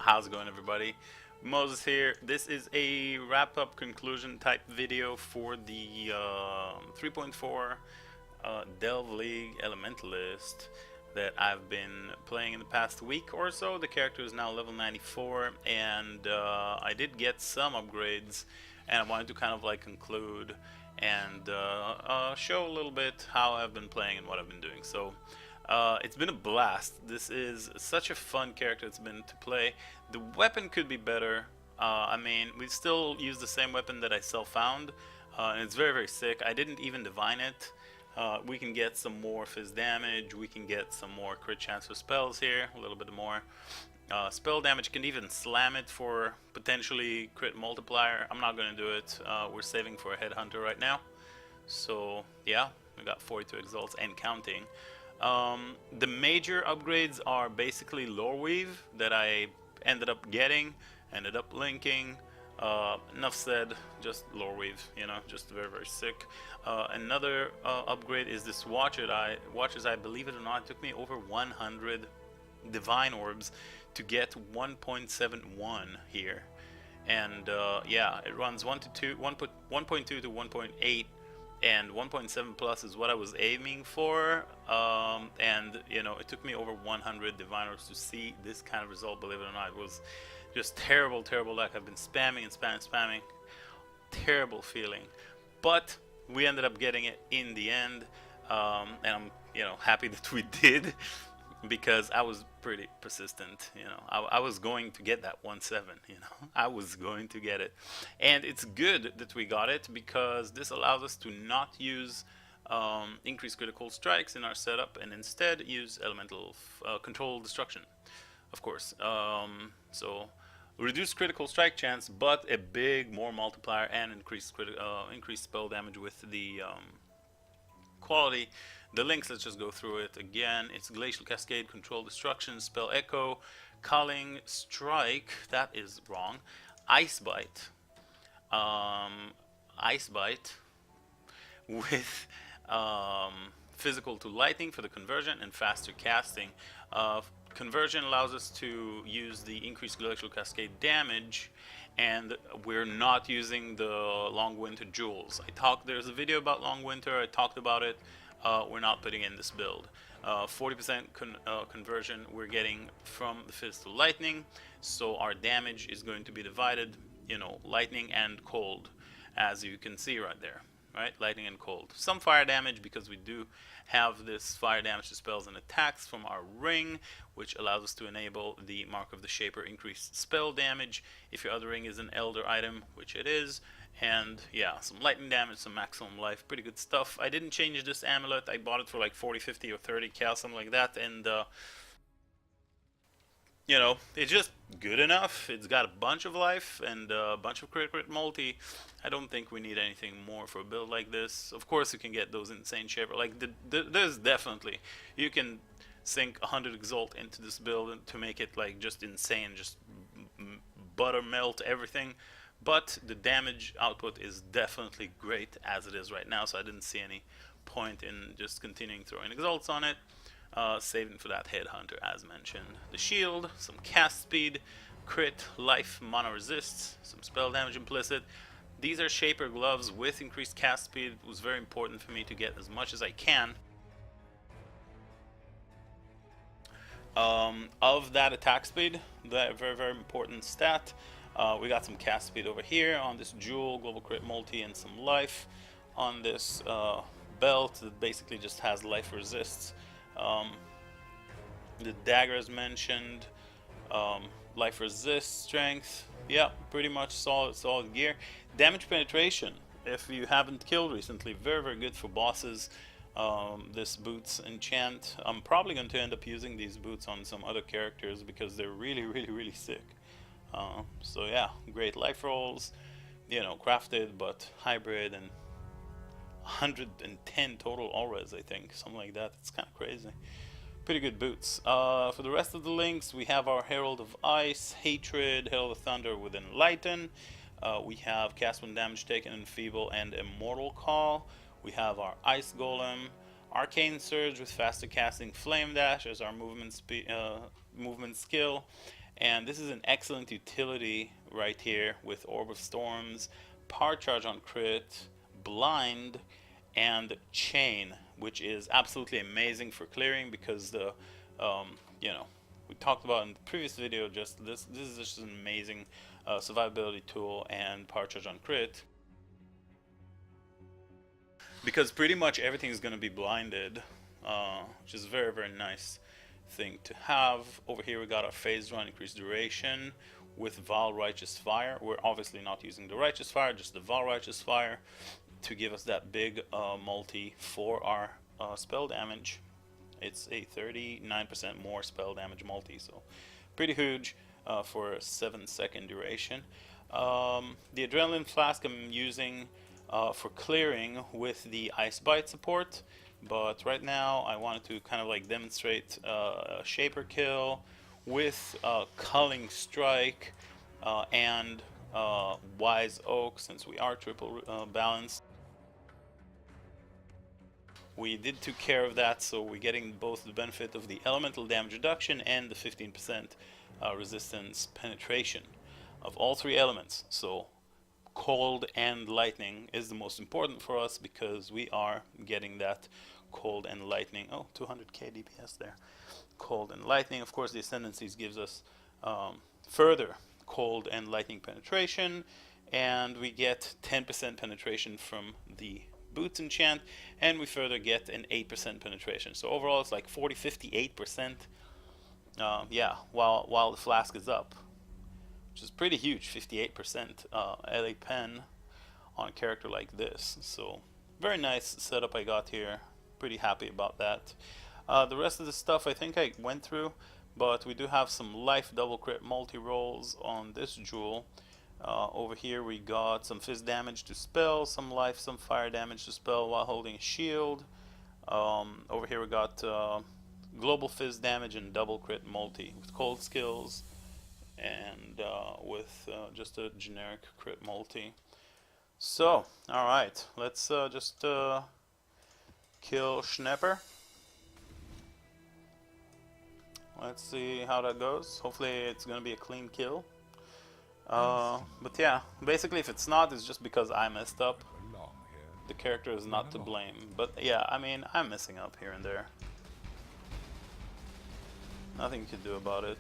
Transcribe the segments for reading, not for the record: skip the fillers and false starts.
How's it going, everybody? Moses here. This is a wrap-up conclusion type video for the 3.4 Delve League Elementalist that I've been playing in the past week or so. The character is now level 94, and I did get some upgrades, and I wanted to kind of like conclude and show a little bit how I've been playing and what I've been doing. So it's been a blast. This is such a fun character it's been to play. The weapon could be better. I mean, we still use the same weapon that I self-found, and it's very, very sick. I didn't even divine it. We can get some more fizz damage. We can get some more crit chance for spells here, a little bit more. Spell damage, can even slam it for potentially crit multiplier. I'm not going to do it. We're saving for a headhunter right now. So yeah, we got 42 exalts and counting. The major upgrades are basically lore weave that I ended up getting, ended up linking. Enough said, just lore weave, you know, just very, very sick. Another upgrade is this watches. I believe it or not, it took me over 100 divine orbs to get 1.71 here. And yeah, it runs 1.2 to 1.8, and 1.7 plus is what I was aiming for, and you know, it took me over 100 divine orbs to see this kind of result. Believe it or not, it was just terrible luck. I've been spamming and spamming, terrible feeling, but we ended up getting it in the end, and I'm, you know, happy that we did, because I was pretty persistent. You know, I was going to get that 1.7. You know, I was going to get it, and it's good that we got it, because this allows us to not use increased critical strikes in our setup, and instead use elemental control destruction, of course. So reduced critical strike chance, but a big more multiplier, and increased spell damage with the quality. The links, let's just go through it again. It's Glacial Cascade, Control Destruction, Spell Echo, Culling Strike, that is wrong, Ice Bite, Ice Bite with physical to lightning for the conversion, and faster casting. Conversion allows us to use the increased Glacial Cascade damage, and we're not using the Long Winter Jewels. There's a video about Long Winter, I talked about it. We're not putting in this build. 40% conversion we're getting from the fizz to lightning, so our damage is going to be divided, you know, lightning and cold, as you can see right there. Right, lightning and cold. Some fire damage, because we do have this fire damage to spells and attacks from our ring, which allows us to enable the Mark of the Shaper increased spell damage if your other ring is an elder item, which it is. And yeah, some lightning damage, some maximum life, pretty good stuff. I didn't change this amulet. I bought it for like 40, 50, or 30 cal, something like that, and you know, it's just good enough. It's got a bunch of life and a bunch of crit multi. I don't think we need anything more for a build like this. Of course, you can get those insane shaper. Like, there's definitely, you can sink 100 exalt into this build to make it like just insane, just butter melt everything. But the damage output is definitely great as it is right now, so I didn't see any point in just continuing throwing exalts on it. Saving for that headhunter, as mentioned. The shield, some cast speed, crit, life, mana resists, some spell damage implicit. These are shaper gloves with increased cast speed. It was very important for me to get as much as I can of that attack speed. That very important stat. We got some cast speed over here on this jewel, global crit multi, and some life on this belt that basically just has life resists. The dagger as mentioned, life resist, strength, yeah, pretty much solid gear. Damage penetration, if you haven't killed recently, very good for bosses. This boots enchant. I'm probably going to end up using these boots on some other characters, because they're really sick. So yeah, great life rolls, you know, crafted but hybrid, and 110 total auras, I think, something like that. It's kind of crazy. Pretty good boots. For the rest of the links, we have our Herald of Ice, Hatred, Herald of Thunder with Enlighten. We have Cast when damage taken, Enfeeble, and Immortal Call. We have our Ice Golem, Arcane Surge with faster casting, Flame Dash as our movement skill, And this is an excellent utility right here with Orb of Storms, Power Charge on crit, Blind, and Chain, which is absolutely amazing for clearing because the, you know, we talked about in the previous video, just this is just an amazing survivability tool and Power Charge on crit. Because pretty much everything is going to be blinded, which is a very, very nice thing to have. Over here we got our phase run, increased duration with Val Righteous Fire. We're obviously not using the Righteous Fire, just the Val Righteous Fire to give us that big multi for our spell damage. It's a 39% more spell damage multi, so pretty huge for a 7-second duration. The Adrenaline Flask I'm using for clearing with the Ice Bite support, but right now I wanted to kind of like demonstrate a Shaper kill with Culling Strike and Wise Oak, since we are triple balanced. We did took care of that, so we're getting both the benefit of the elemental damage reduction and the 15% resistance penetration of all three elements. So cold and lightning is the most important for us because we are getting that cold and lightning. Oh, 200k DPS there. Cold and lightning. Of course, the Ascendancies gives us further cold and lightning penetration, and we get 10% penetration from the Boots enchant, and we further get an 8% penetration. So overall it's like 58%. Yeah, while the flask is up, which is pretty huge. 58% LA pen on a character like this. So very nice setup I got here. Pretty happy about that. The rest of the stuff I think I went through, but we do have some life double crit multi-rolls on this jewel. Over here we got some fizz damage to spell, some life, some fire damage to spell while holding a shield. Over here we got global fizz damage and double crit multi with cold skills, and with just a generic crit multi. So, alright, let's just kill Schnepper. Let's see how that goes. Hopefully it's gonna be a clean kill. But yeah, basically if it's not, it's just because I messed up. The character is not to blame. But yeah, I mean, I'm messing up here and there. Nothing you can do about it.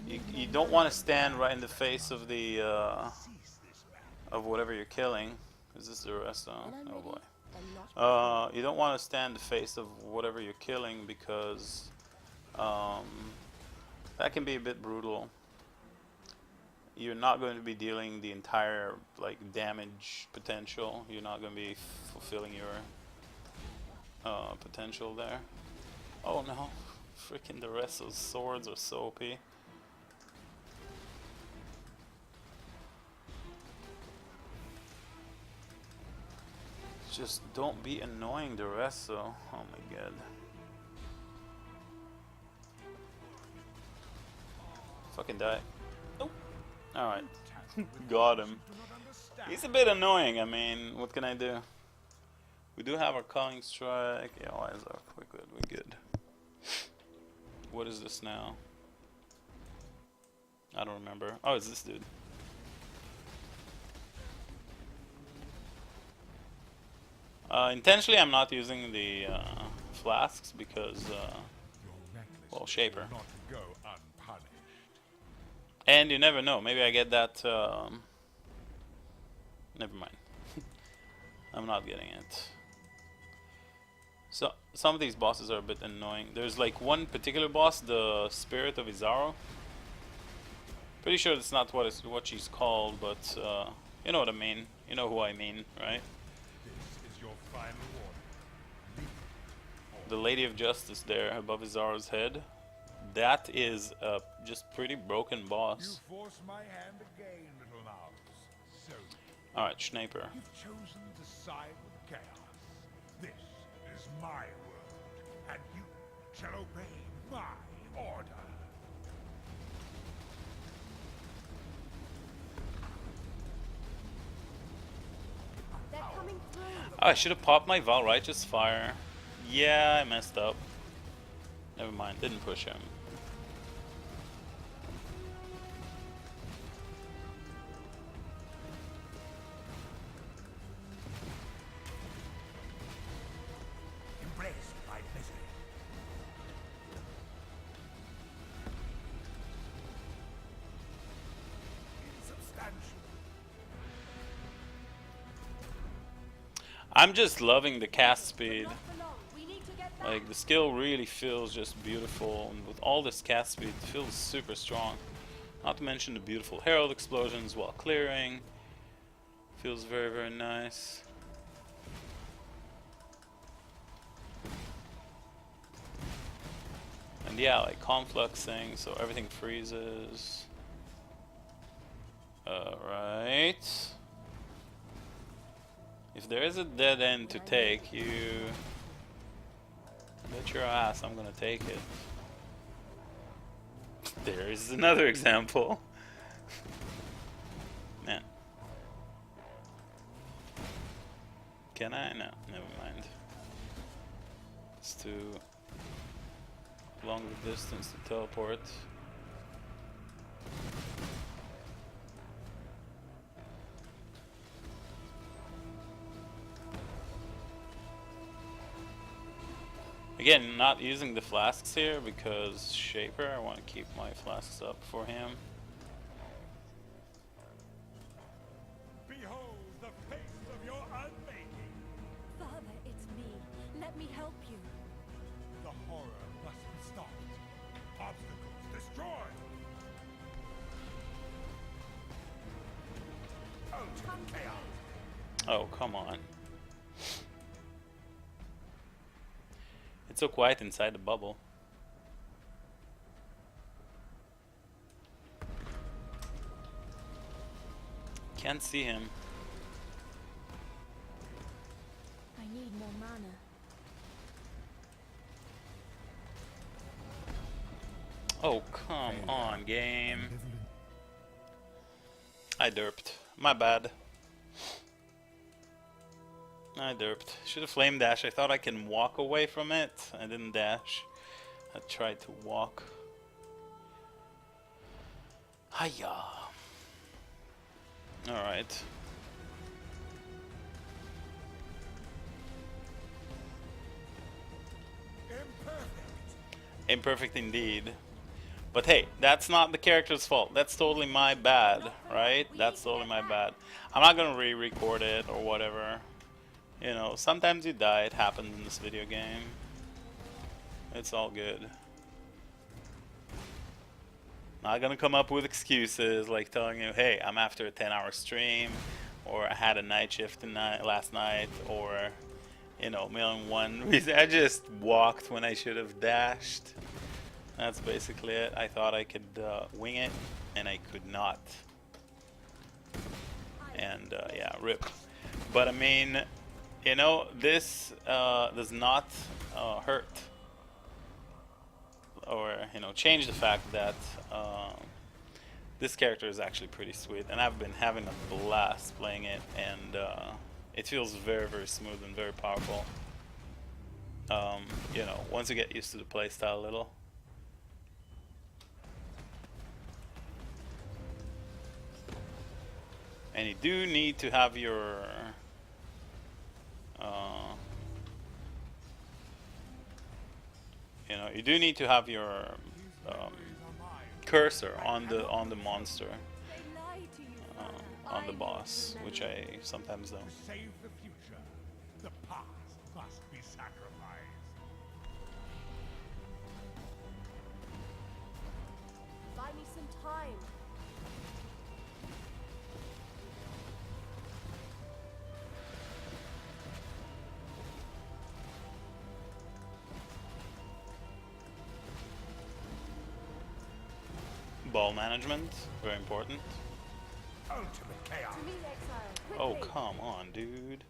You don't want to stand right in the face of the of whatever you're killing. Is this the rest? Oh boy. You don't want to stand in the face of whatever you're killing because that can be a bit brutal. You're not going to be dealing the entire like damage potential. You're not going to be fulfilling your potential there. Oh no, freaking the rest of the swords are so OP. Just don't be annoying the rest, so oh my god. Fucking die. Oh. Alright. Got him. He's a bit annoying, I mean, what can I do? We do have our Culling Strike. Yeah, why is that? We're good. What is this now? I don't remember. Oh, it's this dude. Intentionally I'm not using the flasks because, well, Shaper. And you never know, maybe I get that, never mind. I'm not getting it. So, some of these bosses are a bit annoying. There's like one particular boss, the Spirit of Izaro. Pretty sure it's not what she's called, but you know what I mean. You know who I mean, right? This is your final warning. The Lady of Justice there above Izaro's head. That is a just pretty broken boss. You force my hand again, little mouse. So, alright, Schnepper. You've chosen to side with chaos. This is my world, and you shall obey my order. They're coming through. Oh, I should have popped my Val Righteous Fire. Yeah, I messed up. Never mind, didn't push him. I'm just loving the cast speed. Like, the skill really feels just beautiful, and with all this cast speed, it feels super strong. Not to mention the beautiful herald explosions while clearing. Feels very, very nice. And yeah, like confluxing, so everything freezes. Right. If there is a dead end to take, you bet your ass I'm gonna take it. There is another example. Man. Can I? No, never mind. It's too long a distance to teleport. Again, not using the flasks here because Shaper, I want to keep my flasks up for him. Behold the face of your unmaking. Father, it's me. Let me help you. The horror must be stopped. Obstacles destroyed. Ultimate chaos. Oh, come on. It's so quiet inside the bubble. Can't see him. I need more mana. Oh, come on, game. I derped. My bad. I derped. Should have flame dash. I thought I can walk away from it. I didn't dash. I tried to walk. Hiya. Alright. Imperfect indeed. But hey, that's not the character's fault. That's totally my bad, right? That's totally my bad. I'm not gonna re-record it or whatever. You know, sometimes you die, it happens in this video game. It's all good. Not gonna come up with excuses like telling you, hey, I'm after a 10-hour stream, or I had a night shift tonight, last night, or, you know, $1,000,001 reasons. I just walked when I should have dashed. That's basically it. I thought I could wing it, and I could not. And yeah, rip. But I mean, you know, this does not hurt or, you know, change the fact that this character is actually pretty sweet, and I've been having a blast playing it, and it feels very, very smooth and very powerful. You know, once you get used to the playstyle a little. And you do need to have your you know, you do need to have your cursor on the monster, on the boss, which I sometimes don't. To save the future, the past must be sacrificed. Buy me some time. Ball management, very important. Ultimate chaos. To me, exile. Oh, Quickly. come on, dude.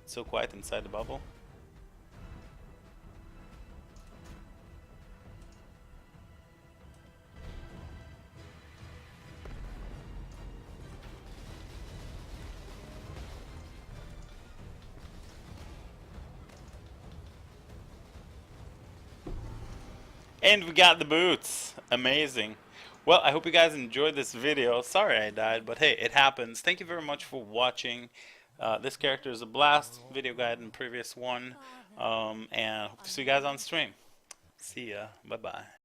It's so quiet inside the bubble. And we got the boots. Amazing. Well, I hope you guys enjoyed this video. Sorry I died, but hey, it happens. Thank you very much for watching. This character is a blast. Video guide in the previous one. And hope to see you guys on stream. See ya. Bye-bye.